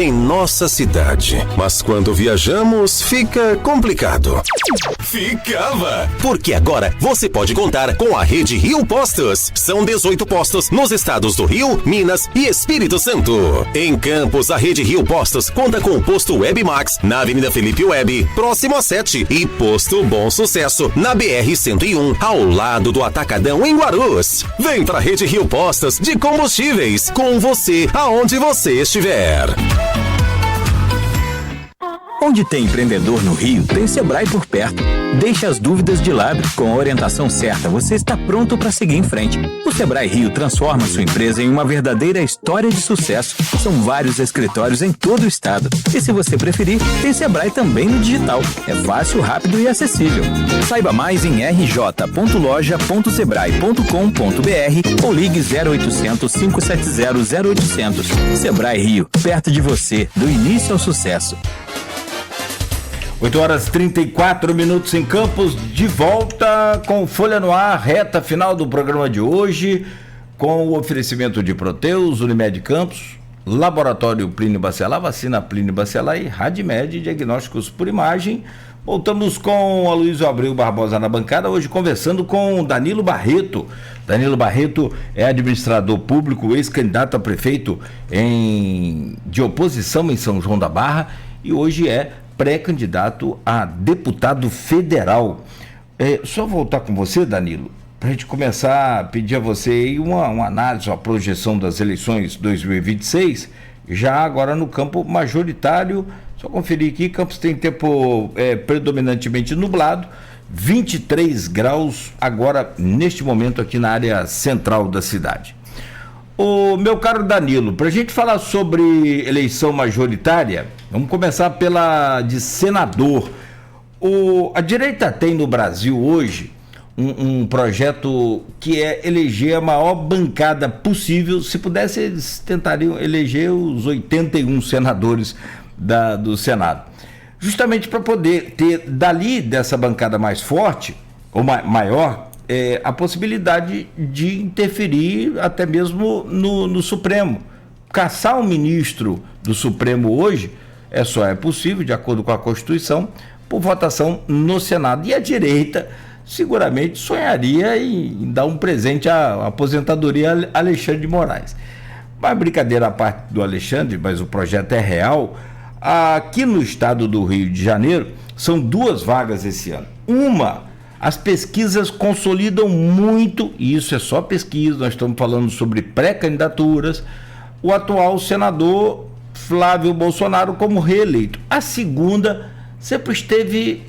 em nossa cidade. Mas quando viajamos, fica complicado. Ficava! Porque agora você pode contar com a Rede Rio Postos. São 18 postos nos estados do Rio, Minas e Espírito Santo. Em Campos, a Rede Rio Postos conta com o posto Web Max na Avenida Felipe Web, próximo a 7, e posto Bom Sucesso na BR-101, ao lado do Atacadão em Guarulhos. Vem pra Rede Rio Postos de Combustíveis, com você aonde você estiver. Onde tem empreendedor no Rio, tem Sebrae por perto. Deixe as dúvidas de lado. Com a orientação certa, você está pronto para seguir em frente. O Sebrae Rio transforma sua empresa em uma verdadeira história de sucesso. São vários escritórios em todo o estado. E se você preferir, tem Sebrae também no digital. É fácil, rápido e acessível. Saiba mais em rj.loja.sebrae.com.br ou ligue 0800 570 0800. Sebrae Rio, perto de você, do início ao sucesso. 8h34 em Campos, de volta com Folha no Ar, reta final do programa de hoje, com o oferecimento de Proteus, Unimed Campos, Laboratório Plínio Bacelar, Vacina Plínio Bacelar e Radmed Diagnósticos por Imagem. Voltamos com a Luiz Abreu Barbosa na bancada, hoje conversando com Danilo Barreto. Danilo Barreto é administrador público, ex-candidato a prefeito de oposição em São João da Barra e hoje é pré-candidato a deputado federal. Só voltar com você, Danilo, para a gente começar a pedir a você aí uma análise, uma projeção das eleições 2026, já agora no campo majoritário. Só conferir aqui, Campos tem tempo predominantemente nublado, 23 graus agora, neste momento, aqui na área central da cidade. O meu caro Danilo, para a gente falar sobre eleição majoritária, vamos começar pela de senador. A direita tem no Brasil hoje um projeto que é eleger a maior bancada possível. Se pudesse, eles tentariam eleger os 81 senadores do Senado, justamente para poder ter dali dessa bancada mais forte, ou maior, a possibilidade de interferir até mesmo no Supremo. Caçar um ministro do Supremo hoje só é possível, de acordo com a Constituição, por votação no Senado. E a direita seguramente sonharia em dar um presente à aposentadoria Alexandre de Moraes. Mas brincadeira à parte do Alexandre, mas o projeto é real. Aqui no estado do Rio de Janeiro, são 2 vagas esse ano. As pesquisas consolidam muito, e isso é só pesquisa, nós estamos falando sobre pré-candidaturas, o atual senador Flávio Bolsonaro como reeleito. A segunda sempre esteve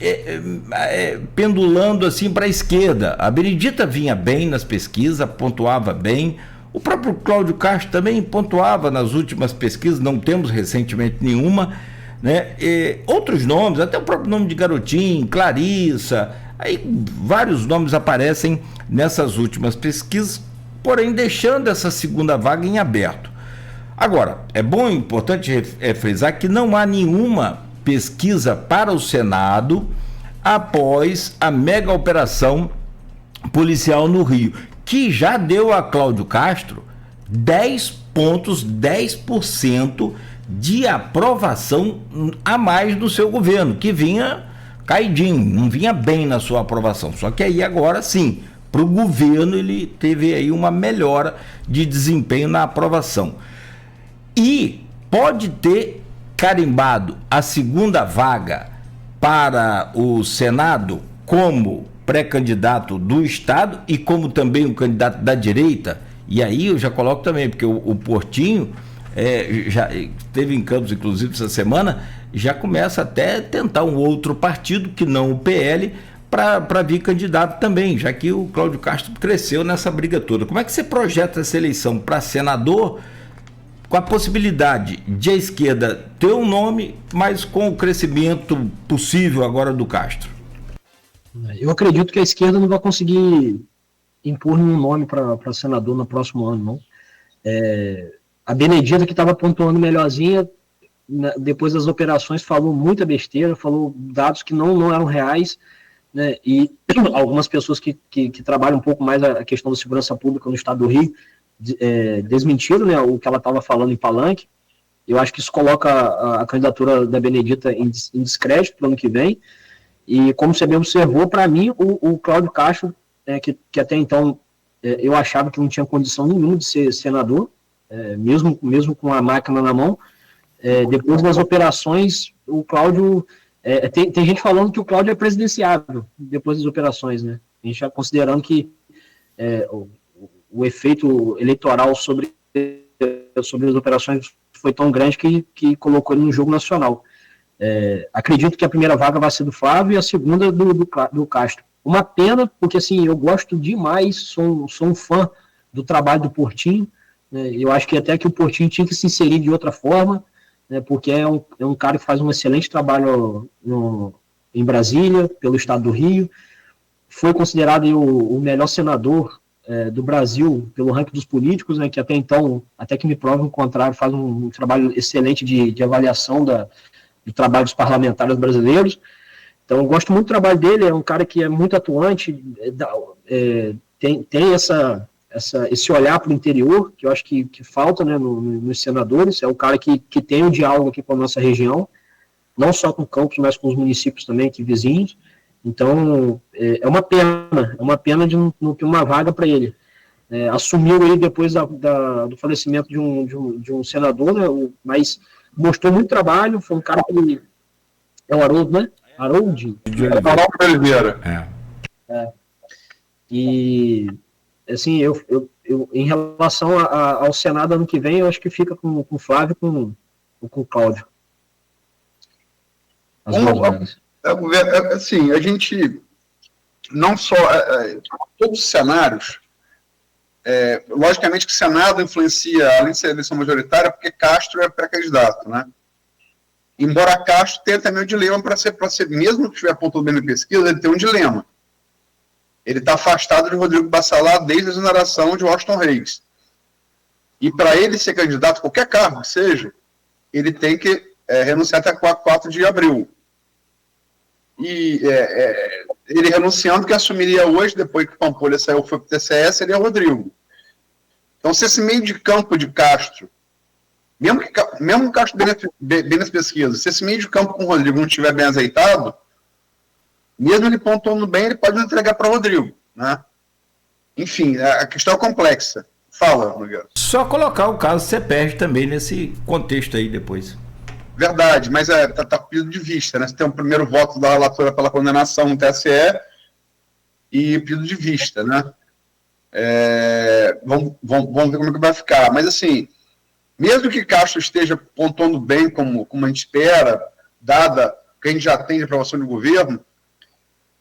pendulando assim para a esquerda. A Benedita vinha bem nas pesquisas, pontuava bem. O próprio Cláudio Castro também pontuava nas últimas pesquisas, não temos recentemente nenhuma, né? Outros nomes, até o próprio nome de Garotinho, Clarissa, aí vários nomes aparecem nessas últimas pesquisas, porém deixando essa segunda vaga em aberto. Agora, é bom e importante frisar que não há nenhuma pesquisa para o Senado após a mega operação policial no Rio, que já deu a Cláudio Castro 10 pontos, 10% de aprovação a mais do seu governo, que vinha caidinho, não vinha bem na sua aprovação. Só que aí agora sim, para o governo ele teve aí uma melhora de desempenho na aprovação. E pode ter carimbado a segunda vaga para o Senado como pré-candidato do Estado e como também um candidato da direita. E aí eu já coloco também, porque o Portinho já esteve em Campos, inclusive, essa semana, já começa até a tentar um outro partido, que não o PL, para vir candidato também, já que o Cláudio Castro cresceu nessa briga toda. Como é que você projeta essa eleição para senador, com a possibilidade de a esquerda ter um nome, mas com o crescimento possível agora do Castro? Eu acredito que a esquerda não vai conseguir impor nenhum nome para senador no próximo ano, não. A Benedita, que estava pontuando melhorzinha, depois das operações, falou muita besteira, falou dados que não eram reais, né, e algumas pessoas que trabalham um pouco mais a questão da segurança pública no estado do Rio desmentiram, né, o que ela estava falando em palanque. Eu acho que isso coloca a candidatura da Benedita em descrédito para o ano que vem. E como você bem observou, para mim, o Cláudio Castro, que até então eu achava que não tinha condição nenhuma de ser senador, mesmo com a máquina na mão, depois das operações, o Cláudio... tem gente falando que o Cláudio é presidenciável depois das operações, né? A gente já considerando que o efeito eleitoral sobre as operações foi tão grande que colocou ele no jogo nacional. Acredito que a primeira vaga vai ser do Flávio e a segunda do Castro. Uma pena, porque assim, eu gosto demais, sou um fã do trabalho do Portinho, né? Eu acho que até que o Portinho tinha que se inserir de outra forma, né? Porque é um cara que faz um excelente trabalho em Brasília, pelo estado do Rio, foi considerado o melhor senador do Brasil pelo ranking dos políticos, né? Que até então, até que me prove o contrário, faz um trabalho excelente de avaliação do trabalho dos parlamentares brasileiros. Então, eu gosto muito do trabalho dele, é um cara que é muito atuante, tem esse olhar para o interior, que eu acho que falta, né, nos senadores, é o cara que tem o diálogo aqui com a nossa região, não só com Campos, mas com os municípios também aqui vizinhos. Então, é uma pena de não ter uma vaga para ele. Assumiu aí depois do falecimento de um senador, né, mas mostrou muito trabalho, foi um cara que... É o Haroldo, né? Haroldo Oliveira. E, assim, eu em relação ao Senado ano que vem, eu acho que fica com o Flávio e com o Cláudio. Assim, a gente não só... todos os cenários, logicamente que o Senado influencia, além de ser eleição majoritária, porque Castro é pré-candidato, né? Embora Castro tenha também um dilema para ser, mesmo que estiver apontando bem na pesquisa, ele tem um dilema. Ele está afastado de Rodrigo Bacelar desde a exoneração de Washington Reis. E para ele ser candidato a qualquer cargo que seja, ele tem que renunciar até 4 de abril. E ele renunciando, que assumiria hoje, depois que o Pampolha saiu, foi para o TCE, seria o Rodrigo. Então, se esse meio de campo de Castro, mesmo o Castro bem nas pesquisas, se esse meio de campo com o Rodrigo não estiver bem azeitado, mesmo ele pontuando bem, ele pode não entregar para o Rodrigo, né? Enfim, a questão é complexa. Fala, Nogueira. Só colocar o caso CEPERJ também nesse contexto aí depois. Verdade, mas tá pedido de vista, né? Você tem um primeiro voto da relatora pela condenação no TSE e pedido de vista, né? Vamos ver como é que vai ficar. Mas, assim, mesmo que Castro esteja pontuando bem como a gente espera, dada que a gente já tem de aprovação do governo,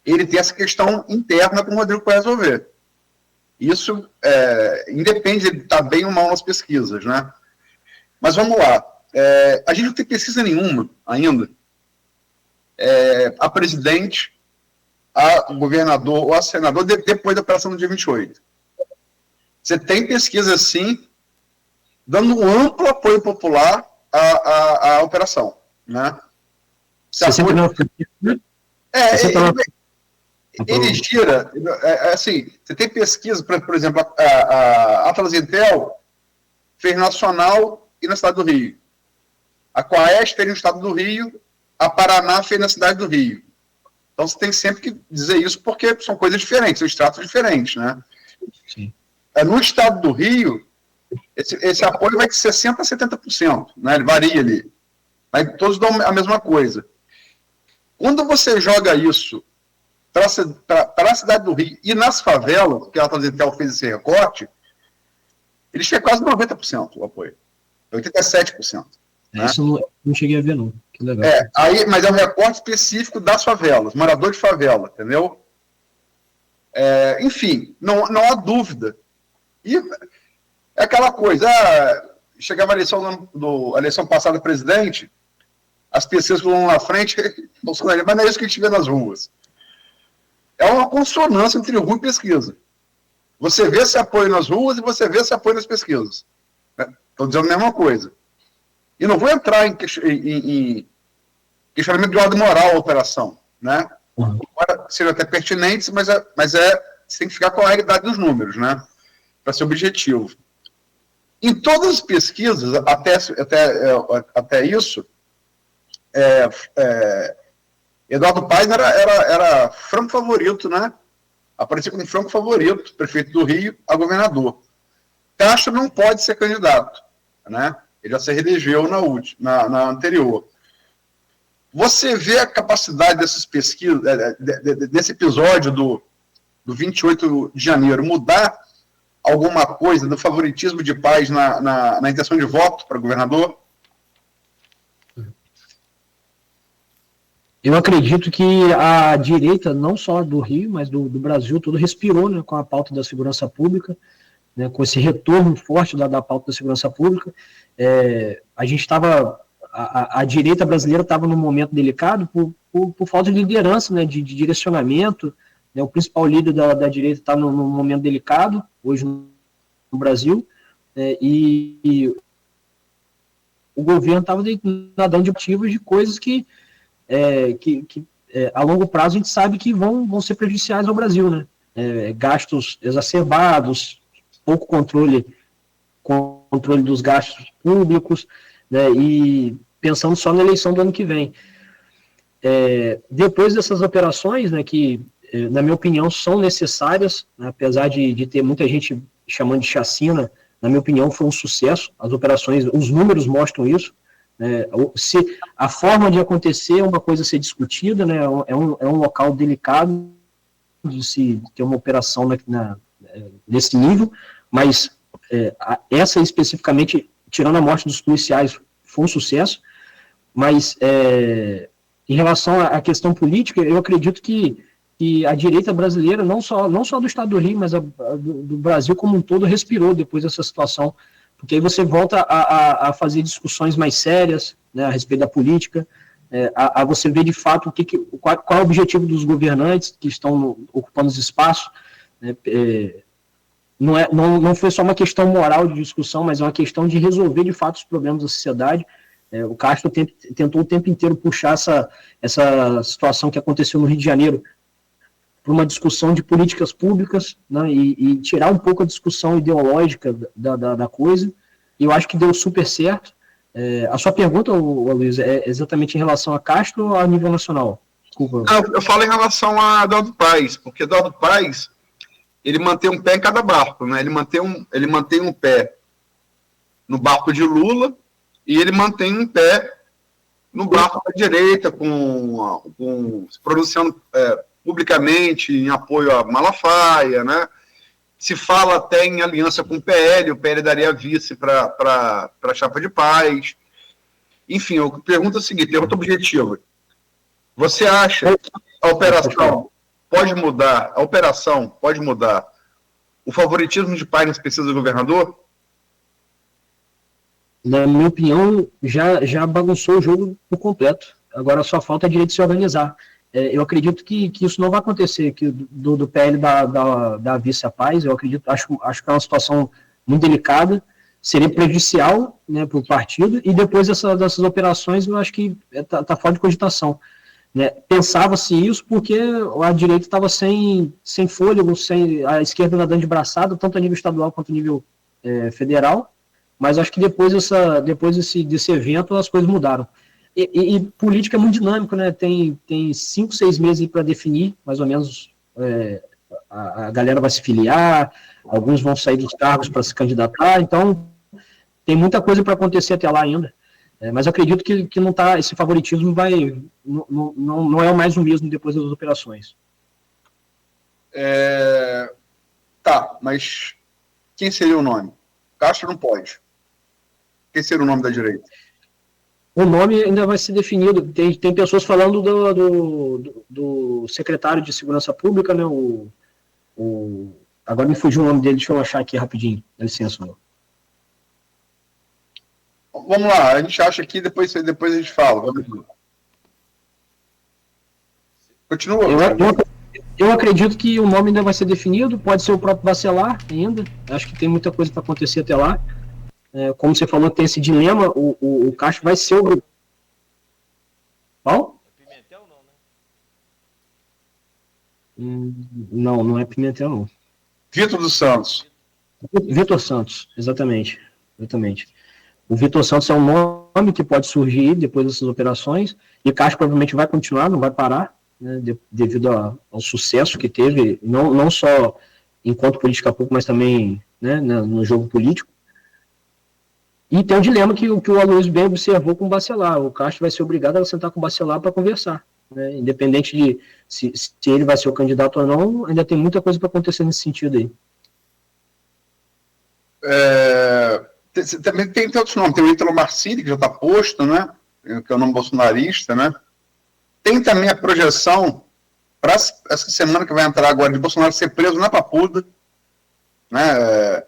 ele tem essa questão interna com o Rodrigo para resolver. Isso independe de ele estar bem ou mal nas pesquisas, né? Mas vamos lá. A gente não tem pesquisa nenhuma ainda. A presidente, a governador ou a senador depois da operação do dia 28. Você tem pesquisa, sim, dando um amplo apoio popular à operação, né? Ele gira, assim, você tem pesquisa, por exemplo, a Atlas Intel fez nacional e na cidade do Rio. A Coaeste fez no estado do Rio, a Paraná fez na cidade do Rio. Então você tem sempre que dizer isso porque são coisas diferentes, são estratos diferentes, né? Sim. No estado do Rio, esse apoio vai de 60% a 70%, né? Ele varia ali. Mas todos dão a mesma coisa. Quando você joga isso para a cidade do Rio e nas favelas, que a Atlas Intel fez esse recorte, ele chega quase 90% o apoio. 87%. Né? Isso não cheguei a ver, não. Que legal. Mas é um recorte específico das favelas, morador de favela, entendeu? Enfim, não há dúvida. E é aquela coisa, chegava a eleição passada, presidente, as pesquisas vão lá na frente, mas não é isso que a gente vê nas ruas. É uma consonância entre rua e pesquisa. Você vê esse apoio nas ruas e você vê esse apoio nas pesquisas. Estou dizendo a mesma coisa. E não vou entrar em questionamento de ordem moral a operação, né? Agora, seria até pertinente, mas você tem que ficar com a realidade dos números, né? Para ser objetivo. Em todas as pesquisas, até isso, Eduardo Paes era franco favorito, né? Aparecia como franco favorito, prefeito do Rio, a governador. Castro não pode ser candidato, né? Ele já se reelegeu na anterior. Você vê a capacidade dessas pesquisas, desse episódio do 28 de janeiro, mudar alguma coisa do favoritismo de Paes na intenção de voto para governador? Eu acredito que a direita, não só do Rio, mas do Brasil todo, respirou, né, com a pauta da segurança pública, né, com esse retorno forte da pauta da segurança pública. A gente estava, a direita brasileira estava num momento delicado por falta de liderança, né, de direcionamento, né, o principal líder da direita está num momento delicado, hoje no Brasil, e o governo estava nadando de ativos de coisas que a longo prazo a gente sabe que vão ser prejudiciais ao Brasil, né? Gastos exacerbados, pouco controle dos gastos públicos, né? E pensando só na eleição do ano que vem. Depois dessas operações, né, que, na minha opinião, são necessárias, né, apesar de ter muita gente chamando de chacina, na minha opinião, foi um sucesso. As operações, os números mostram isso. Se a forma de acontecer é uma coisa a ser discutida, né, é um local delicado de se ter uma operação nesse nível, mas essa especificamente, tirando a morte dos policiais, foi um sucesso. Mas em relação à questão política, eu acredito que a direita brasileira, não só do estado do Rio, mas do Brasil como um todo, respirou depois dessa situação, porque aí você volta a fazer discussões mais sérias, né, a respeito da política, a você ver de fato qual é o objetivo dos governantes que estão ocupando os espaços, né, não foi só uma questão moral de discussão, mas é uma questão de resolver de fato os problemas da sociedade. O Castro tentou o tempo inteiro puxar essa situação que aconteceu no Rio de Janeiro para uma discussão de políticas públicas, né, e tirar um pouco a discussão ideológica da coisa, e eu acho que deu super certo. A sua pergunta, Luiz, é exatamente em relação a Castro ou a nível nacional? Desculpa. Eu falo em relação a Eduardo Paes, porque Eduardo Paes, ele mantém um pé em cada barco, né? Ele mantém um pé no barco de Lula e ele mantém um pé no barco da direita, se pronunciando publicamente em apoio a Malafaia, né? Se fala até em aliança com o PL daria vice para a chapa de Paes. Enfim, eu pergunto o seguinte, pergunta objetiva. Você acha que a operação pode mudar o favoritismo de Paes nas pesquisas do governador? Na minha opinião, já bagunçou o jogo por completo. Agora só falta a direita se organizar. Eu acredito que isso não vai acontecer, que do PL da vice a Paes. Eu acredito, acho que é uma situação muito delicada, seria prejudicial, né, para o partido, e depois dessas operações eu acho que está fora de cogitação. Né? Pensava-se isso porque a direita estava sem fôlego, a esquerda nadando de braçada, tanto a nível estadual quanto a nível federal, mas acho que depois desse evento as coisas mudaram. E política é muito dinâmico, né? Tem 5, 6 meses para definir, mais ou menos, a galera vai se filiar, alguns vão sair dos cargos para se candidatar, então tem muita coisa para acontecer até lá ainda. Mas eu acredito que não tá, esse favoritismo não é mais o mesmo depois das operações. Tá, mas quem seria o nome? Castro não pode. Quem seria o nome da direita? O nome ainda vai ser definido. Tem pessoas falando do secretário de Segurança Pública, né? Agora me fugiu o nome dele, deixa eu achar aqui rapidinho. Dá licença. Vamos lá, a gente acha aqui, depois a gente fala. Continua. Eu acredito que o nome ainda vai ser definido, pode ser o próprio Bacelar ainda. Acho que tem muita coisa para acontecer até lá. Como você falou, tem esse dilema, o Castro vai ser o... Qual? Pimentel não, né? Não é Pimentel, não. Vitor dos Santos. Vitor Santos, exatamente. Exatamente. O Vitor Santos é um nome que pode surgir depois dessas operações, e Castro provavelmente vai continuar, não vai parar, né, devido ao sucesso que teve, não só enquanto política pública, mas também, né, no jogo político. E tem um dilema que o Aloysio bem observou com o Bacelar. O Castro vai ser obrigado a sentar com o Bacelar para conversar. Né? Independente de se ele vai ser o candidato ou não, ainda tem muita coisa para acontecer nesse sentido aí. Também tem outros nomes. Tem o Ítalo Marcilli, que já está posto, né? Que é o nome bolsonarista, né? Tem também a projeção para essa semana que vai entrar agora de Bolsonaro ser preso na Papuda, né?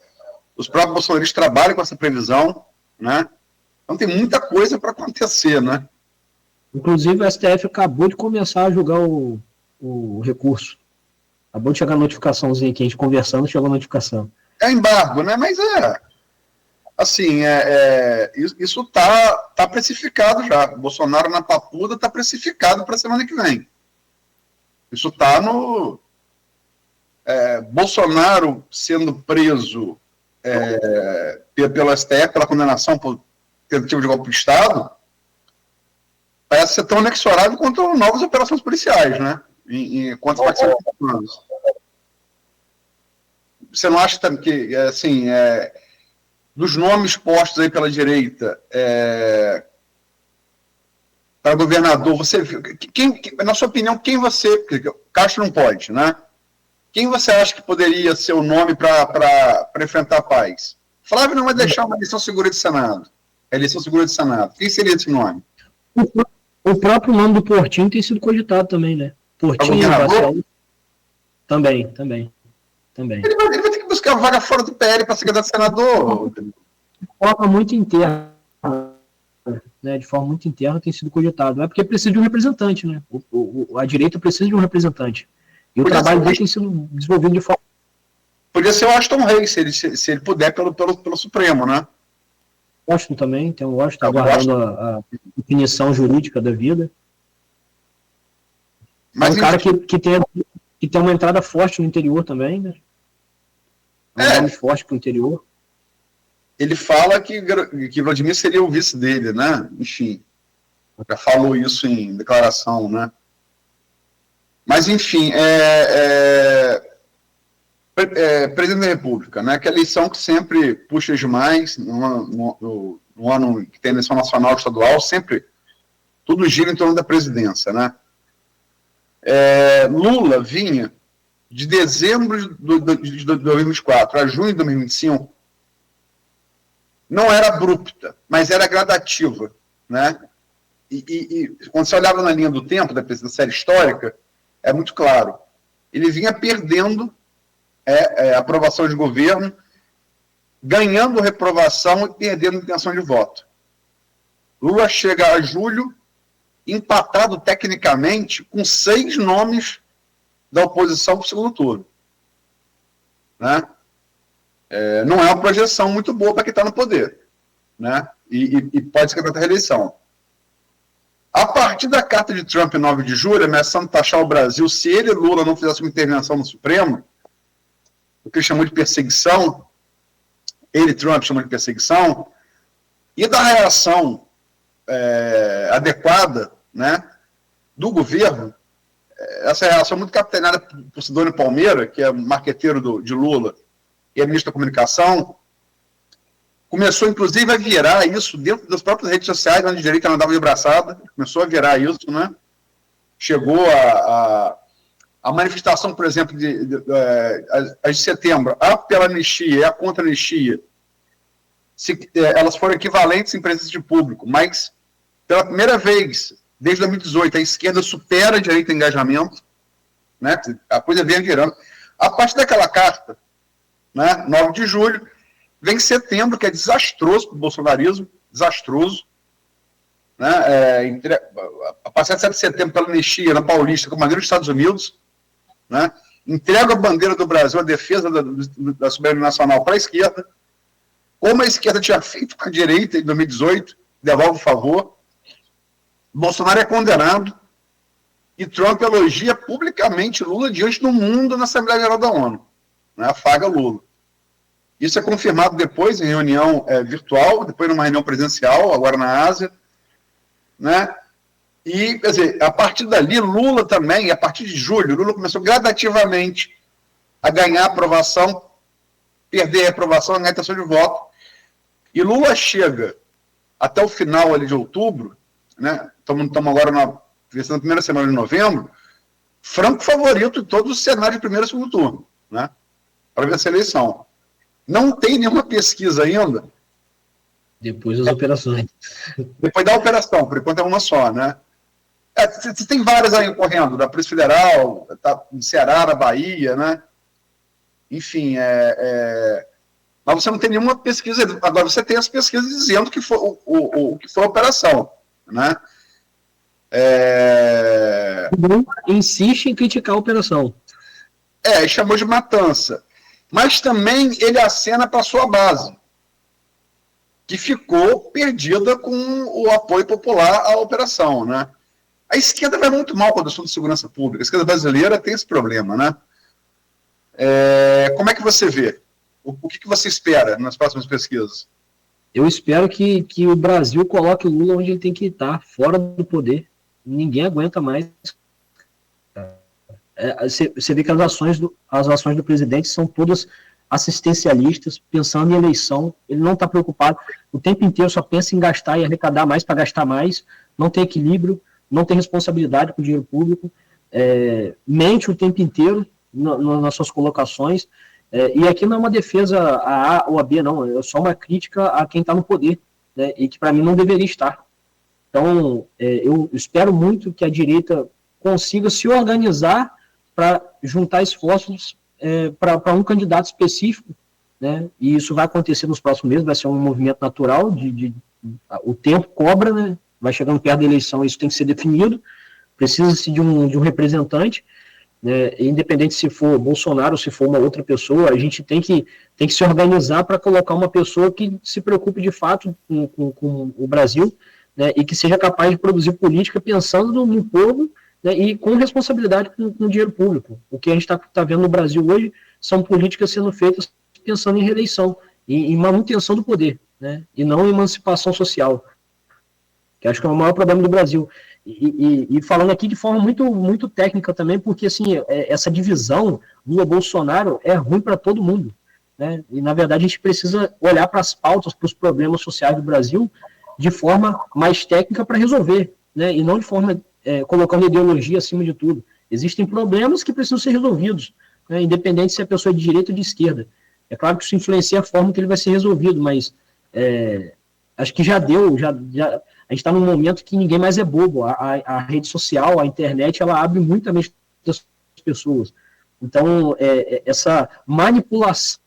Os próprios bolsonaristas trabalham com essa previsão, né? Então tem muita coisa para acontecer, né? Inclusive o STF acabou de começar a julgar o recurso. Acabou de chegar a notificaçãozinha aqui, a gente conversando, chegou a notificação. É embargo, né? Mas assim, isso tá precificado já. Bolsonaro na Papuda está precificado para a semana que vem. Isso está no... Bolsonaro sendo preso pelo STF, pela condenação por tentativa de golpe de Estado, parece ser tão inexorável quanto novas operações policiais, né? Quanto vai ser anos. Você não acha que, assim, dos nomes postos aí pela direita, para governador, você viu, na sua opinião, quem você... Castro não pode, né? Quem você acha que poderia ser o nome para enfrentar a paz? Flávio não vai deixar uma eleição segura de Senado. Eleição segura de Senado. Quem seria esse nome? O próprio nome do Portinho tem sido cogitado também, né? Portinho, Bacelar. Também. Ele vai ter que buscar vaga fora do PL para ser candidato a senador. De forma muito interna, né? De forma muito interna tem sido cogitado. Não é porque precisa de um representante, né? A direita precisa de um representante. E o trabalho dele tem sido desenvolvido de forma... Podia ser o Washington Reis, se ele puder, pelo Supremo, né? Washington também, tem o Washington aguardando a definição jurídica da vida. Mas é um cara que tem uma entrada forte no interior também, né? Nome forte para o interior. Ele fala que Vladimir seria o vice dele, né? Enfim, já falou isso em declaração, né? Mas, enfim, presidente da República, né? Que é a eleição que sempre puxa demais, no ano que tem eleição nacional e estadual, sempre tudo gira em torno da presidência, né? Lula vinha de dezembro de 2024 a junho de 2025, não era abrupta, mas era gradativa, né? E quando você olhava na linha do tempo da série histórica, é muito claro. Ele vinha perdendo aprovação de governo, ganhando reprovação e perdendo intenção de voto. Lula chega a julho empatado tecnicamente com 6 nomes da oposição para o segundo turno. Né? Não é uma projeção muito boa para quem está no poder. Né? E pode ser candidato à reeleição. A partir da carta de Trump, em 9 de julho, ameaçando taxar o Brasil, se ele e Lula não fizessem uma intervenção no Supremo, o que ele chamou de perseguição, ele, Trump, chamou de perseguição, e da reação adequada, né, do governo, essa reação muito capitaneada por Sidônio Palmeira, que é marqueteiro de Lula e é ministro da Comunicação, começou, inclusive, a virar isso dentro das próprias redes sociais, onde a direita não andava de braçada, começou a virar isso, né? Chegou a manifestação, por exemplo, de setembro, a pela anistia e a contra anistia, elas foram equivalentes em presença de público, mas, pela primeira vez, desde 2018, a esquerda supera a direita em engajamento, né? A coisa vem virando. A partir daquela carta, né, 9 de julho, vem setembro, que é desastroso para o bolsonarismo, desastroso. Né? A partir de 7 de setembro, pela anistia na Paulista, com a bandeira dos Estados Unidos, né? Entrega a bandeira do Brasil, a defesa da soberania nacional para a esquerda, como a esquerda tinha feito com a direita em 2018, devolve o favor. Bolsonaro é condenado e Trump elogia publicamente Lula diante do mundo na Assembleia Geral da ONU. Né? Afaga Lula. Isso é confirmado depois em reunião virtual, depois numa reunião presencial, agora na Ásia, né? E, quer dizer, a partir dali, Lula também, a partir de julho, Lula começou gradativamente a ganhar aprovação, perder a reprovação, ganhar a intenção de voto. E Lula chega até o final ali de outubro, né? Estamos agora na primeira semana de novembro, franco favorito em todos os cenários de primeiro e segundo turno, né? Para vencer a eleição. Não tem nenhuma pesquisa ainda. Depois das operações. Depois da operação, por enquanto é uma só, né? Você tem várias aí correndo, da Polícia Federal, no Ceará, na Bahia, né? Enfim, mas você não tem nenhuma pesquisa. Agora você tem as pesquisas dizendo que foi o que foi a operação, né? Insiste em criticar a operação. Chamou de matança. Mas também ele acena para a sua base, que ficou perdida com o apoio popular à operação, né? A esquerda vai muito mal com o assunto de segurança pública. A esquerda brasileira tem esse problema, né? Como é que você vê? O que você espera nas próximas pesquisas? Eu espero que o Brasil coloque o Lula onde ele tem que estar, fora do poder. Ninguém aguenta mais. Você vê que as ações do presidente são todas assistencialistas, pensando em eleição. Ele não está preocupado. O tempo inteiro só pensa em gastar e arrecadar mais para gastar mais. Não tem equilíbrio, não tem responsabilidade com o dinheiro público. Mente o tempo inteiro nas suas colocações. E aqui não é uma defesa a A ou a B, não. É só uma crítica a quem está no poder, né, e que, para mim, não deveria estar. Então, eu espero muito que a direita consiga se organizar para juntar esforços para um candidato específico, né, e isso vai acontecer nos próximos meses, vai ser um movimento natural, o tempo cobra, né, vai chegando perto da eleição, isso tem que ser definido, precisa-se de um representante, né, independente se for Bolsonaro ou se for uma outra pessoa, a gente tem que se organizar para colocar uma pessoa que se preocupe de fato com o Brasil, né, e que seja capaz de produzir política pensando no povo, né, e com responsabilidade com o dinheiro público. O que a gente está vendo no Brasil hoje são políticas sendo feitas pensando em reeleição, em manutenção do poder, né, e não em emancipação social, que acho que é o maior problema do Brasil. E falando aqui de forma muito, muito técnica também, porque assim, essa divisão Lula-Bolsonaro é ruim para todo mundo, né? E na verdade a gente precisa olhar para as pautas, para os problemas sociais do Brasil de forma mais técnica para resolver, né? E não de forma colocando ideologia acima de tudo. Existem problemas que precisam ser resolvidos, né? Independente se a pessoa é de direita ou de esquerda. É claro que isso influencia a forma que ele vai ser resolvido, mas acho que já deu, a gente está num momento que ninguém mais é bobo. A rede social, a internet, ela abre muito a mente das pessoas. Então, essa manipulação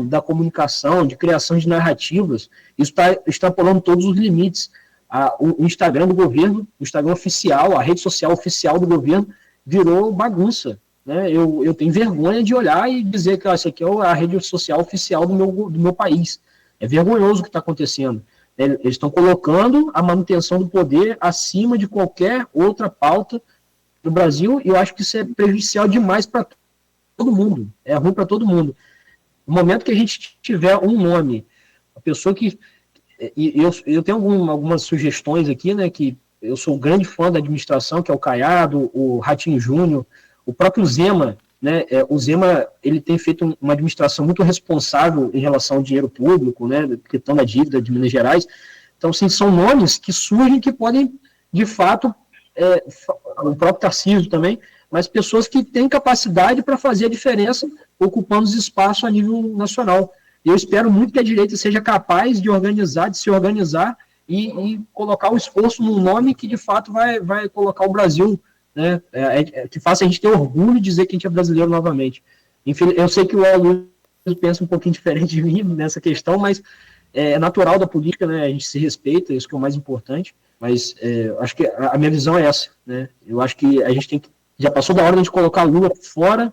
da comunicação, de criação de narrativas, isso está extrapolando todos os limites. O Instagram do governo, o Instagram oficial, a rede social oficial do governo, virou bagunça, né? Eu tenho vergonha de olhar e dizer que essa aqui é a rede social oficial do meu país. É vergonhoso o que está acontecendo. Eles estão colocando a manutenção do poder acima de qualquer outra pauta do Brasil, e eu acho que isso é prejudicial demais para todo mundo. É ruim para todo mundo. No momento que a gente tiver um nome, a pessoa que... Eu tenho algumas sugestões aqui, né, que eu sou um grande fã da administração, que é o Caiado, o Ratinho Júnior, o próprio Zema, né, o Zema, ele tem feito uma administração muito responsável em relação ao dinheiro público, né, questão da dívida de Minas Gerais. Então, sim, são nomes que surgem que podem, de fato, o próprio Tarcísio também, mas pessoas que têm capacidade para fazer a diferença, ocupando os espaços a nível nacional. E eu espero muito que a direita seja capaz de se organizar e colocar o esforço num nome que, de fato, vai colocar o Brasil, né, que faça a gente ter orgulho de dizer que a gente é brasileiro novamente. Enfim, eu sei que o Luiz pensa um pouquinho diferente de mim nessa questão, mas é natural da política, né, a gente se respeita, isso que é o mais importante, mas acho que a minha visão é essa, né, eu acho que a gente já passou da hora de a gente colocar Lula fora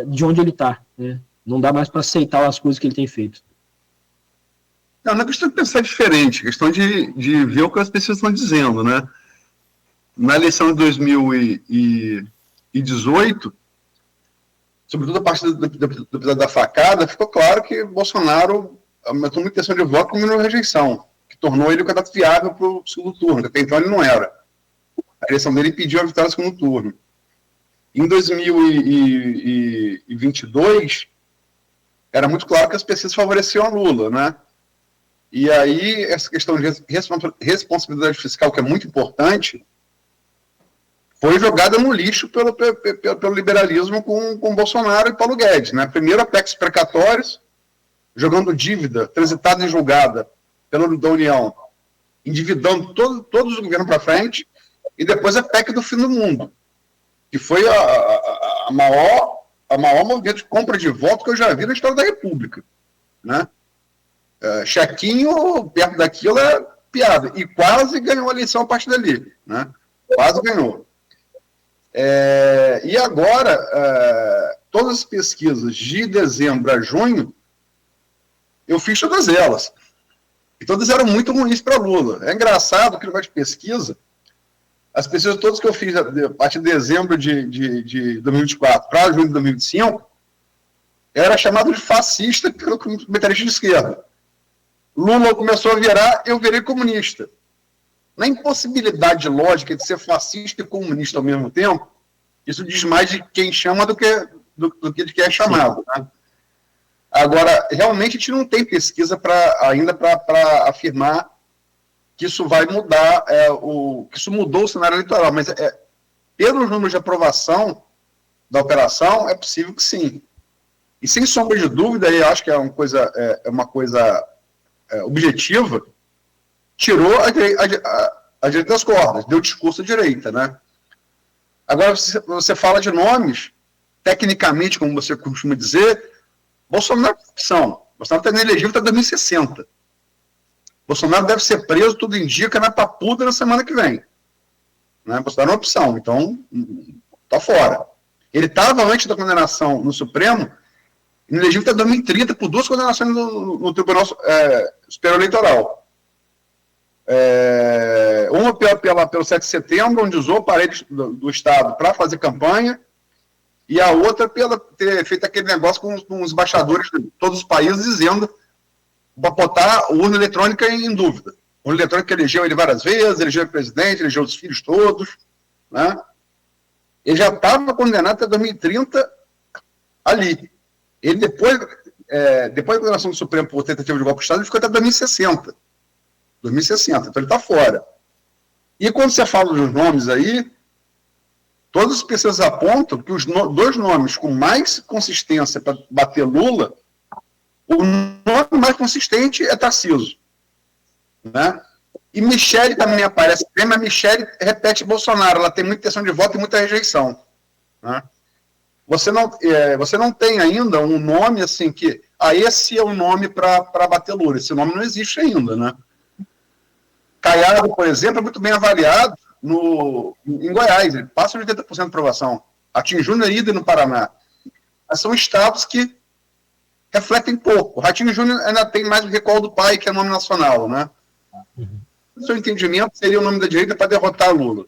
de onde ele está, né, não dá mais para aceitar as coisas que ele tem feito. Não é questão de pensar diferente, é questão de ver o que as pessoas estão dizendo, né? Na eleição de 2018, sobretudo a partir do episódio da facada, ficou claro que Bolsonaro aumentou uma intenção de voto com menor rejeição, que tornou ele o candidato viável para o segundo turno, até então ele não era. A eleição dele impediu a vitória no segundo turno. Em 2022, era muito claro que as pesquisas favoreciam a Lula, né? E aí, essa questão de responsabilidade fiscal, que é muito importante, foi jogada no lixo pelo liberalismo com Bolsonaro e Paulo Guedes, né? Primeiro a PEC precatórios, jogando dívida transitada e julgada da União, endividando todos os governos para frente, e depois a PEC do fim do mundo, que foi a maior movimento de compra de voto que eu já vi na história da República, né? Chequinho, perto daquilo, é piada, e quase ganhou a eleição a partir dali, né? Quase ganhou. E agora, todas as pesquisas de dezembro a junho, eu fiz todas elas. E todas eram muito ruins para Lula. É engraçado que no negócio de pesquisa, as pesquisas todas que eu fiz a partir de dezembro de 2024 para junho de 2025, era chamado de fascista pelo comentarista de esquerda. Lula começou a virar, eu virei comunista. Na impossibilidade lógica de ser fascista e comunista ao mesmo tempo, isso diz mais de quem chama do que de quem é chamado, né? Agora, realmente a gente não tem pesquisa ainda para afirmar que isso vai mudar, que isso mudou o cenário eleitoral, mas pelos números de aprovação da operação, é possível que sim. E sem sombra de dúvida, eu acho que é uma coisa objetiva, tirou a direita das cordas, deu discurso à direita, né? Agora, você fala de nomes, tecnicamente, como você costuma dizer, Bolsonaro é opção. Bolsonaro está inelegível até 2060. Bolsonaro deve ser preso, tudo indica, na papuda na semana que vem. Né? Bolsonaro é uma opção, então está fora. Ele estava, antes da condenação no Supremo, inelegível até 2030 por 2 condenações no Tribunal Superior Eleitoral. Uma pelo 7 de setembro, onde usou paredes do Estado para fazer campanha, e a outra pela ter feito aquele negócio com os embaixadores de todos os países dizendo para botar a urna eletrônica em dúvida. A urna eletrônica elegeu ele várias vezes, elegeu o presidente, elegeu os filhos todos, né? Ele já estava condenado até 2030 ali. Ele depois da condenação do Supremo por tentativa de golpe de Estado, ele ficou até 2060. 2060, então ele está fora. E quando você fala dos nomes aí, todas as pessoas apontam que os 2 nomes com mais consistência para bater Lula, o nome mais consistente é Tarcísio. Né? E Michele também aparece bem, mas Michele repete Bolsonaro, ela tem muita intenção de voto e muita rejeição. Né? Você não tem ainda um nome assim que, esse é o nome para bater Lula, esse nome não existe ainda, né? Caiado, por exemplo, é muito bem avaliado em Goiás, ele passa de 80% de aprovação. Ratinho Júnior e no Paraná. Mas são estados que refletem pouco. O Ratinho Júnior ainda tem mais o recall do pai, que é nome nacional, né? No seu entendimento, seria o nome da direita para derrotar Lula.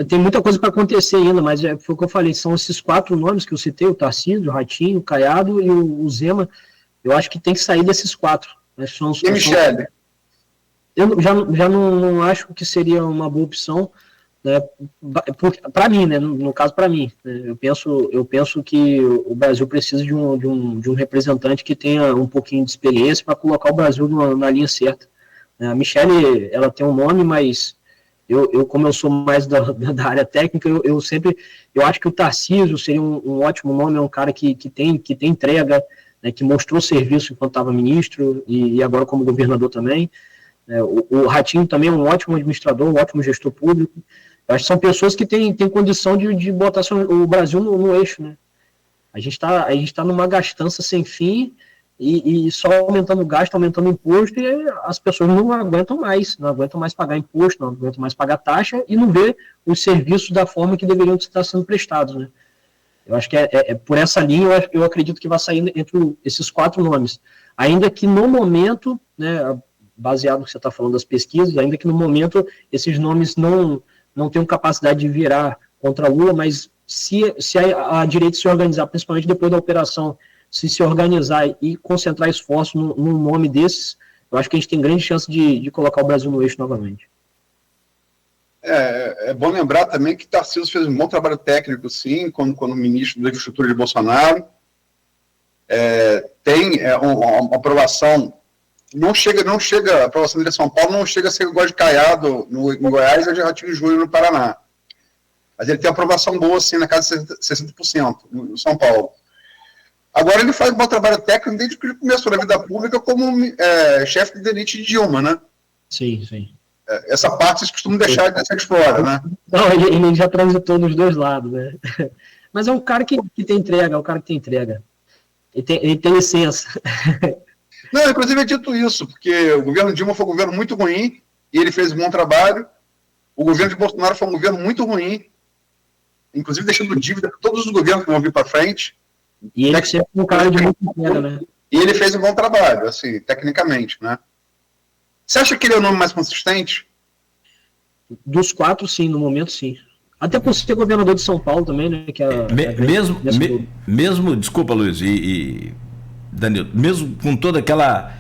Tem muita coisa para acontecer ainda, mas foi o que eu falei, são esses 4 nomes que eu citei, o Tarcísio, o Ratinho, o Caiado e o Zema. Eu acho que tem que sair desses 4. Né? E Michele? Eu já não acho que seria uma boa opção, né, para mim, né, no caso para mim. Né, eu penso que o Brasil precisa de um representante que tenha um pouquinho de experiência para colocar o Brasil na linha certa. A Michele, ela tem um nome, mas como eu sou mais da área técnica, eu acho que o Tarcísio seria um ótimo nome, é um cara que tem entrega, né, que mostrou serviço enquanto estava ministro e agora como governador também. O Ratinho também é um ótimo administrador, um ótimo gestor público. Eu acho que são pessoas que têm condição de botar o Brasil no eixo, né? A gente tá numa gastança sem fim e só aumentando gasto, aumentando imposto, e as pessoas não aguentam mais pagar imposto, não aguentam mais pagar taxa e não vê os serviços da forma que deveriam estar sendo prestados, né? Eu acho que por essa linha, eu acredito que vai sair entre esses 4 nomes. Ainda que no momento, né, baseado no que você está falando das pesquisas, ainda que no momento esses nomes não tenham capacidade de virar contra Lula, mas se a direita se organizar, principalmente depois da operação, se organizar e concentrar esforço num nome desses, eu acho que a gente tem grande chance de colocar o Brasil no eixo novamente. É bom lembrar também que Tarcísio fez um bom trabalho técnico, sim, quando ministro da Infraestrutura de Bolsonaro. Tem uma aprovação, não chega, a aprovação de São Paulo não chega a ser igual de Caiado em Goiás ou de Ratinho Júnior no Paraná. Mas ele tem uma aprovação boa, sim, na casa de 60% no São Paulo. Agora ele faz um bom trabalho técnico desde que ele começou na vida pública como chefe de elite de Dilma, né? Sim, sim. Essa parte vocês costumam deixar de fora, né? Não, ele já transitou nos dois lados, né? Mas é um cara que tem entrega, Ele tem licença. Não, inclusive é dito isso, porque o governo Dilma foi um governo muito ruim e ele fez um bom trabalho. O governo de Bolsonaro foi um governo muito ruim, inclusive deixando dívida para todos os governos que vão vir para frente. E ele sempre um cara de muito entrega, né? E ele fez um bom trabalho, assim, tecnicamente, né? Você acha que ele é o nome mais consistente? Dos 4, sim, no momento, sim. Até por ser governador de São Paulo também, né? Que mesmo, desculpa, Luiz e Danilo, mesmo com toda aquela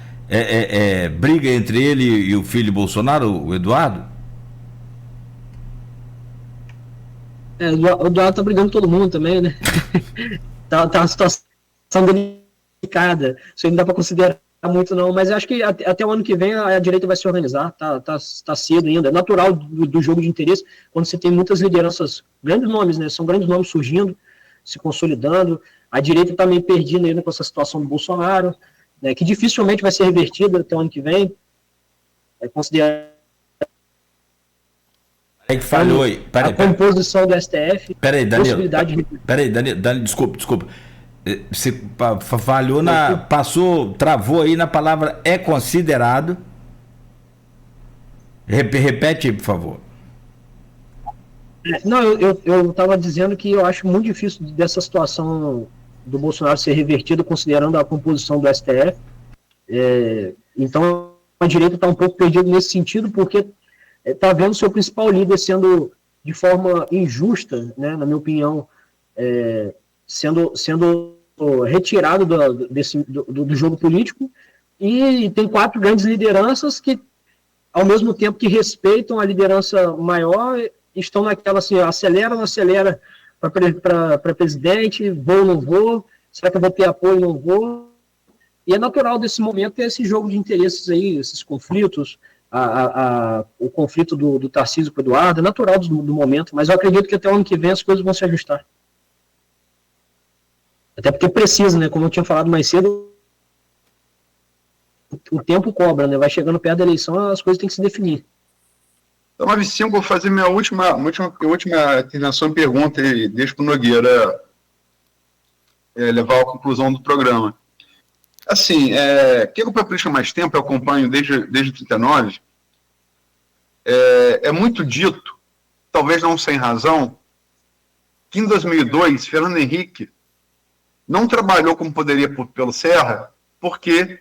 briga entre ele e o filho Bolsonaro, o Eduardo? O Eduardo tá brigando com todo mundo também, né? tá uma situação delicada. Isso aí não dá para considerar muito, não, mas eu acho que até o ano que vem a direita vai se organizar, tá cedo ainda. É natural do jogo de interesse, quando você tem muitas lideranças, grandes nomes, né? São grandes nomes surgindo, se consolidando. A direita está meio perdida ainda com essa situação do Bolsonaro, né? Que dificilmente vai ser revertida até o ano que vem. Considerar que falhou aí. A composição do STF. Peraí, Danilo. Danilo, desculpa. Você falhou travou aí na palavra é considerado. Repete aí, por favor. Não, eu estava dizendo que eu acho muito difícil dessa situação do Bolsonaro ser revertida, considerando a composição do STF. Então, a direita está um pouco perdida nesse sentido, porque está vendo seu principal líder sendo, de forma injusta, né, na minha opinião, sendo retirado do jogo político, e tem 4 grandes lideranças que, ao mesmo tempo que respeitam a liderança maior, estão naquela assim, acelera ou não acelera para presidente, vou ou não vou, será que eu vou ter apoio ou não vou? E é natural desse momento ter esse jogo de interesses aí, esses conflitos, o conflito do Tarcísio com o Eduardo, é natural do momento, mas eu acredito que até o ano que vem as coisas vão se ajustar. Até porque precisa, né? Como eu tinha falado mais cedo, o tempo cobra, né? Vai chegando perto da eleição, as coisas têm que se definir. Então, 9:05, vou fazer minha última intervenção e pergunta e deixo para o Nogueira levar a conclusão do programa. Assim, quem acompanha a política há mais tempo, eu acompanho desde 39, é muito dito, talvez não sem razão, que em 2002, Fernando Henrique não trabalhou como poderia pelo Serra, porque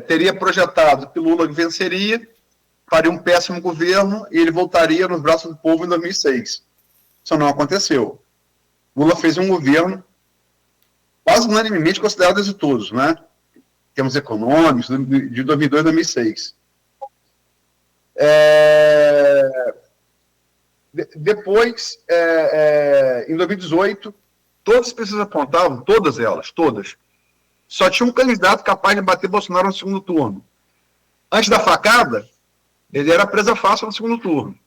teria projetado que Lula venceria, faria um péssimo governo e ele voltaria nos braços do povo em 2006. Isso não aconteceu. Lula fez um governo quase unanimemente considerado exitoso, né? Em termos econômicos, de 2002 a 2006. Depois, em 2018, todas as pesquisas apontavam, todas, só tinha um candidato capaz de bater Bolsonaro no segundo turno. Antes da facada, ele era presa fácil no segundo turno.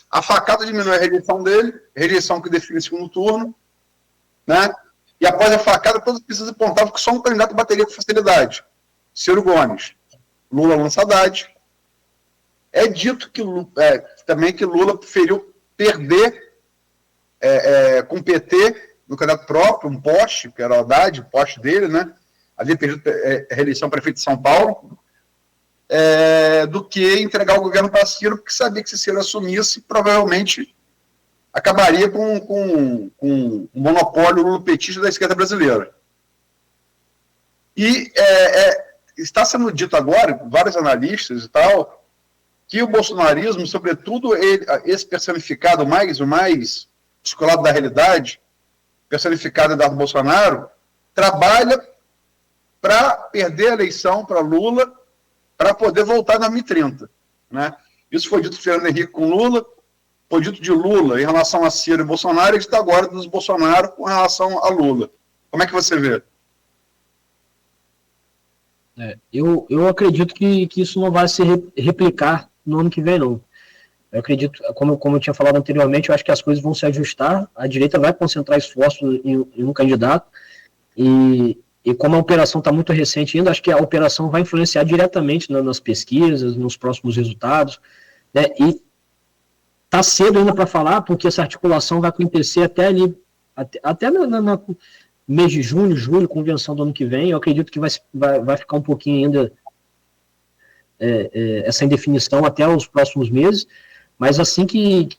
A facada diminuiu a rejeição dele, rejeição que define o segundo turno, né? E após a facada, todas as pesquisas apontavam que só um candidato bateria com facilidade. Ciro Gomes. Lula lança Haddad. É dito que também que Lula preferiu perder com o PT no candidato próprio, um poste, que era o Haddad, o poste dele, né? Havia perdido a reeleição prefeito de São Paulo, do que entregar o governo para Ciro, porque sabia que se Ciro assumisse, provavelmente acabaria com um monopólio lulopetista da esquerda brasileira. E está sendo dito agora, vários analistas e tal, que o bolsonarismo, sobretudo esse personificado o mais descolado da realidade, personificado em Eduardo Bolsonaro, trabalha para perder a eleição para Lula, para poder voltar em 2030. Né? Isso foi dito de Fernando Henrique com Lula, foi dito de Lula em relação a Ciro e Bolsonaro, e está agora dos Bolsonaro com relação a Lula. Como é que você vê? Eu acredito que isso não vai se replicar no ano que vem, não. Eu acredito, como eu tinha falado anteriormente, eu acho que as coisas vão se ajustar, a direita vai concentrar esforços em um candidato, e como a operação está muito recente ainda, acho que a operação vai influenciar diretamente nas pesquisas, nos próximos resultados, né? E está cedo ainda para falar, porque essa articulação vai acontecer até no mês de junho, julho, convenção do ano que vem. Eu acredito que vai ficar um pouquinho ainda essa indefinição até os próximos meses, mas assim que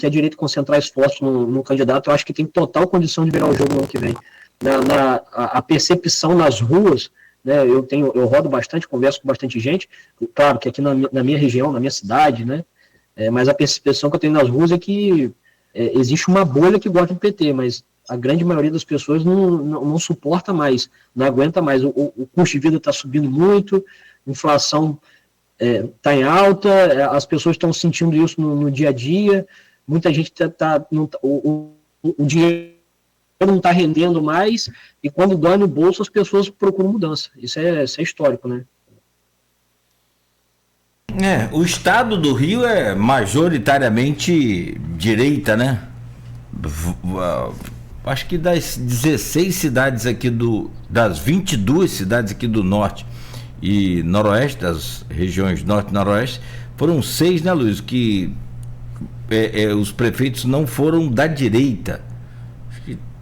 a direita concentrar esforço no candidato, eu acho que tem total condição de virar o jogo no ano que vem. A percepção nas ruas, né, eu rodo bastante, converso com bastante gente, claro que aqui na minha região, na minha cidade, né, mas a percepção que eu tenho nas ruas é que existe uma bolha que gosta do PT, mas a grande maioria das pessoas não suporta mais, não aguenta mais. O custo de vida está subindo muito, a inflação está em alta, as pessoas estão sentindo isso no dia a dia, muita gente o dinheiro não está rendendo mais, e quando dói no bolso, as pessoas procuram mudança. Isso é histórico, né? O estado do Rio é majoritariamente direita, né? Acho que das 16 cidades aqui das 22 cidades aqui do norte e noroeste, das regiões norte e noroeste, foram 6, né, Luiz? Que os prefeitos não foram da direita.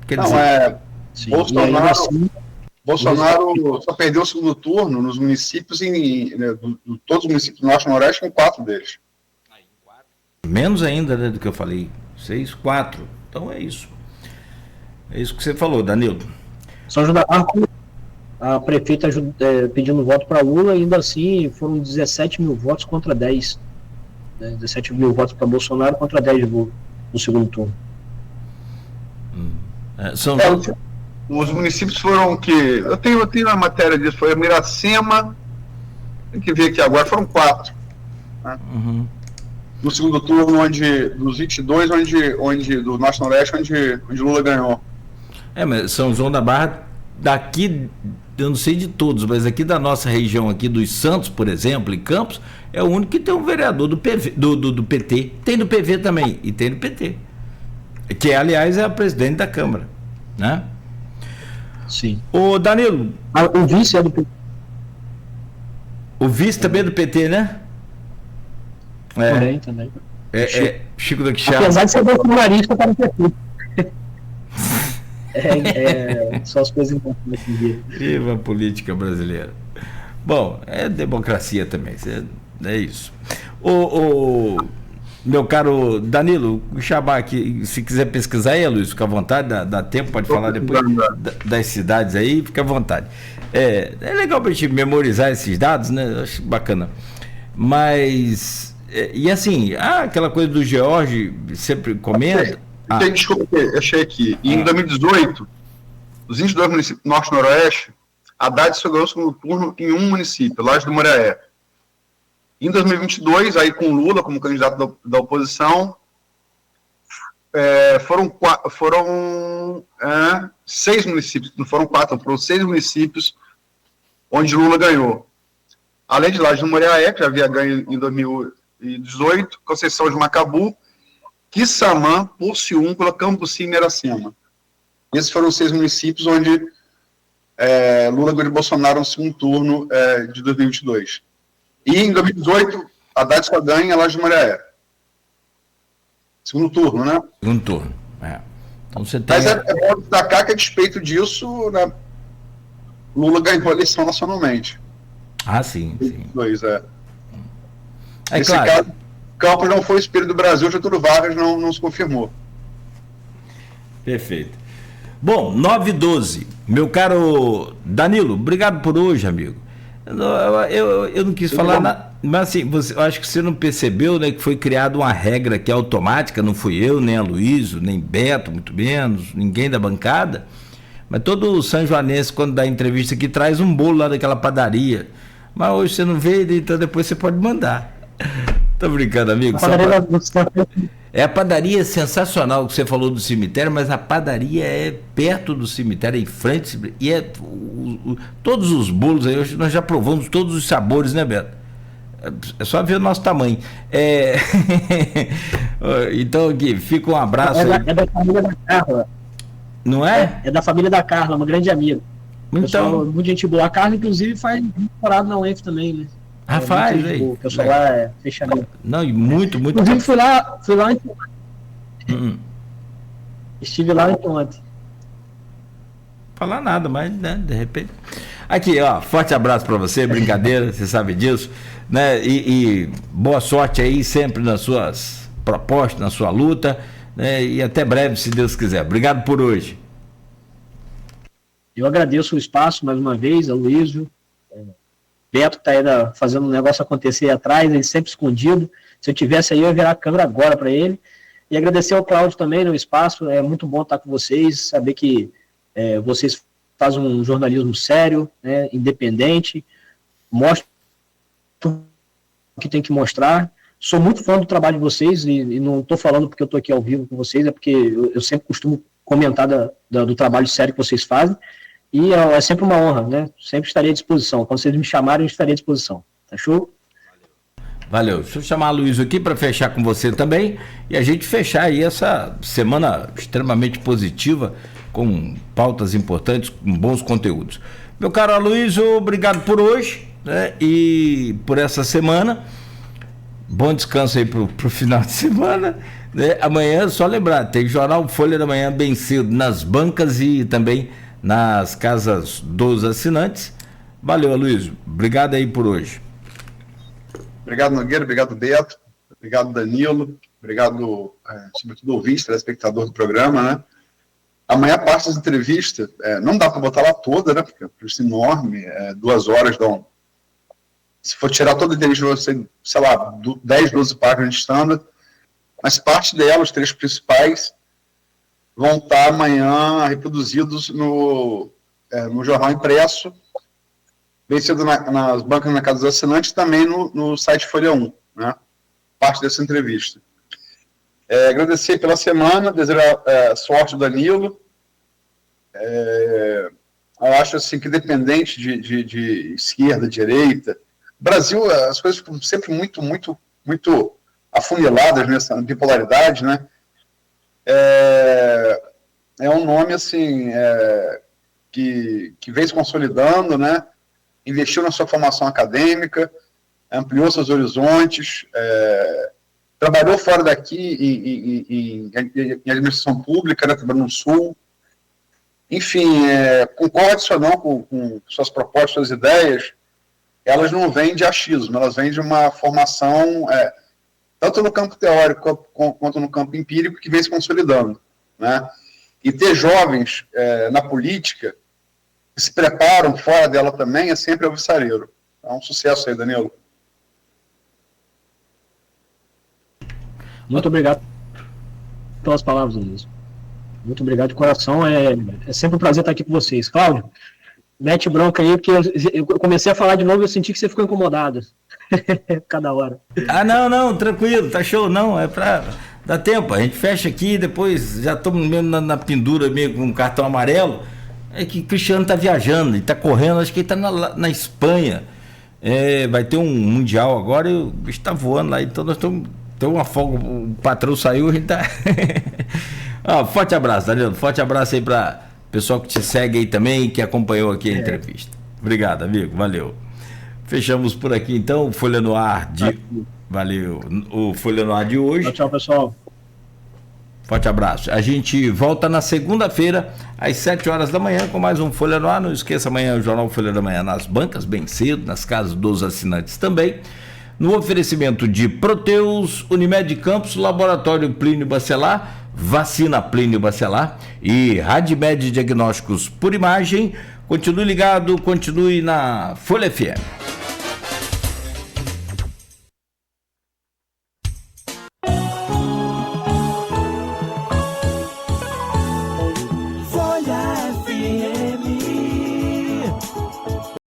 Quer dizer, Sim, Bolsonaro só perdeu o segundo turno nos municípios, todos os municípios do norte e noroeste, com 4 deles. Menos ainda, né, do que eu falei. 6, 4. Então é isso. É isso que você falou, Danilo. São João da Barra, a prefeita pedindo voto para Lula, ainda assim foram 17 mil votos contra 10. Né? 17 mil votos para Bolsonaro contra 10 de Lula no segundo turno. Os municípios foram que... Eu tenho uma matéria disso, foi a Miracema, tem que ver aqui agora, foram 4. Né? Uhum. No segundo turno, dos 22, do Norte e Noroeste, onde Lula ganhou. Mas São João da Barra, daqui, eu não sei de todos, mas aqui da nossa região, aqui dos Santos, por exemplo, em Campos, é o único que tem um vereador do PT. Tem do PV também, e tem do PT. Que, aliás, é a presidente da Câmara, né? Sim. Ô, Danilo. O vice é do PT. O vice também é do PT, né? Também. Chico da Quixaba. Apesar de ser bolsonarista, para o PT. São as coisas importantes aqui dia. Viva a política brasileira. Bom, é democracia também, é isso. Meu caro Danilo, o Xabá aqui, se quiser pesquisar aí, Luiz, fica à vontade, dá tempo, pode falar depois das cidades aí, fica à vontade. É legal pra gente memorizar esses dados, né? Eu acho bacana. Mas, e assim, aquela coisa do George, sempre comenta. Desculpa, achei aqui. Em 2018, os 22 municípios do Norte e Noroeste, Haddad só ganhou o segundo turno em um município, Laje do Muriaé. Em 2022, aí com Lula como candidato da oposição, foram 6 municípios, não foram 4, foram 6 municípios onde Lula ganhou. Além de Laje do Muriaé, que já havia ganho em 2018, Conceição de Macabu, Quissamã, Porciúncula, Cambuci e Miracema. Esses foram os 6 municípios onde Lula ganhou Bolsonaro no segundo turno de 2022. E em 2018, Haddad só ganha Laje do Muriaé. Segundo turno, né? Segundo turno, Então você tem... Mas é bom destacar que, a despeito disso, né, Lula ganhou a eleição nacionalmente. Sim. 2022, Nesse claro. Caso, Campos não foi o espelho do Brasil, Getúlio Vargas não se confirmou. Perfeito. Bom, 9h12. Meu caro Danilo, obrigado por hoje, amigo. Eu não quis falar nada. Mas assim, eu acho que você não percebeu, né, que foi criada uma regra que é automática, não fui eu, nem a Luísio, nem Beto, muito menos, ninguém da bancada, mas todo sanjoanense, quando dá entrevista aqui, traz um bolo lá daquela padaria. Mas hoje você não veio, então depois você pode mandar. Tô brincando, amigo. É a padaria sensacional que você falou do cemitério, mas a padaria é perto do cemitério, é em frente, e todos os bolos aí, hoje nós já provamos todos os sabores, né, Beto? É só ver o nosso tamanho. Então aqui, fica um abraço aí. É da família da Carla. Não é? É da família da Carla, uma grande amiga. Então, pessoal, muito gente boa. A Carla, inclusive, faz doutorado na UENF também, né? Faz aí. O pessoal lá é fechamento. Não, e muito. Inclusive, fui lá ontem. Estive lá ontem. Falar nada, mas, né, de repente. Aqui, ó, forte abraço para você, brincadeira, você sabe disso, né? E boa sorte aí sempre nas suas propostas, na sua luta, né? E até breve, se Deus quiser. Obrigado por hoje. Eu agradeço o espaço mais uma vez, a Luísio. Beto está aí fazendo um negócio acontecer aí atrás, ele sempre escondido. Se eu tivesse aí, eu ia virar a câmera agora para ele. E agradecer ao Cláudio também no espaço. É muito bom estar com vocês, saber que vocês fazem um jornalismo sério, né, independente, mostram o que tem que mostrar. Sou muito fã do trabalho de vocês e não estou falando porque eu estou aqui ao vivo com vocês, é porque eu sempre costumo comentar do trabalho sério que vocês fazem. E é sempre uma honra, né? Sempre estarei à disposição. Quando vocês me chamarem, eu estarei à disposição. Tá show? Valeu. Deixa eu chamar a Luísio aqui para fechar com você também e a gente fechar aí essa semana extremamente positiva, com pautas importantes, com bons conteúdos. Meu caro Aloysio, obrigado por hoje, né? E por essa semana. Bom descanso aí pro final de semana, né? Amanhã, só lembrar, tem Jornal Folha da Manhã bem cedo nas bancas e também nas casas dos assinantes. Valeu, Aloysio. Obrigado aí por hoje. Obrigado, Nogueira. Obrigado, Beto. Obrigado, Danilo. Obrigado, sobretudo, ouvinte, telespectador do programa, né? Amanhã, parte das entrevistas, não dá para botar lá toda, né? Porque é um preço enorme, 2 horas dão. Se for tirar toda a entrevista, você, sei lá, 10, 12 páginas de standard, mas parte delas, os 3 principais, vão estar amanhã reproduzidos no jornal impresso, bem cedo nas bancas na casa dos assinantes, também no site Folha 1, né? Parte dessa entrevista. Agradecer pela semana, desejar sorte ao Danilo. Eu acho assim, que independente de esquerda, direita, Brasil, as coisas ficam sempre muito, muito, muito afuniladas nessa bipolaridade, né? É um nome assim que vem se consolidando, né? Investiu na sua formação acadêmica, ampliou seus horizontes, trabalhou fora daqui em administração pública, né? Trabalhou no Sul. Enfim, concordo ou não com suas propostas, suas ideias, elas não vêm de achismo, elas vêm de uma formação, tanto no campo teórico quanto no campo empírico, que vem se consolidando, né? E ter jovens na política que se preparam fora dela também é sempre alvissareiro. Então, um sucesso aí, Danilo. Muito obrigado pelas palavras, Luiz. Muito obrigado de coração. É sempre um prazer estar aqui com vocês. Cláudio, mete bronca aí, porque eu comecei a falar de novo e eu senti que você ficou incomodado. Cada hora. Não, tranquilo, tá show, não, pra dar tempo, a gente fecha aqui, depois já estamos mesmo na pendura, meio com um cartão amarelo, que Cristiano tá viajando, ele tá correndo, acho que ele tá na Espanha, vai ter um mundial agora e o bicho tá voando lá, então nós estamos, tem uma folga, o patrão saiu, a gente tá... Forte abraço, Danilo, forte abraço aí pra pessoal que te segue aí também, que acompanhou aqui a entrevista. Obrigado, amigo, valeu. Fechamos por aqui, então, o Folha no Ar Valeu. O Folha no Ar de hoje. Tchau, pessoal. Forte abraço. A gente volta na segunda-feira, às 7 horas da manhã, com mais um Folha no Ar. Não esqueça, amanhã o Jornal Folha da Manhã nas bancas, bem cedo, nas casas dos assinantes também. No oferecimento de Proteus, Unimed Campos, Laboratório Plínio Bacelar, Vacina Plínio Bacelar e Radmed Diagnósticos por Imagem. Continue ligado, continue na Folha FM.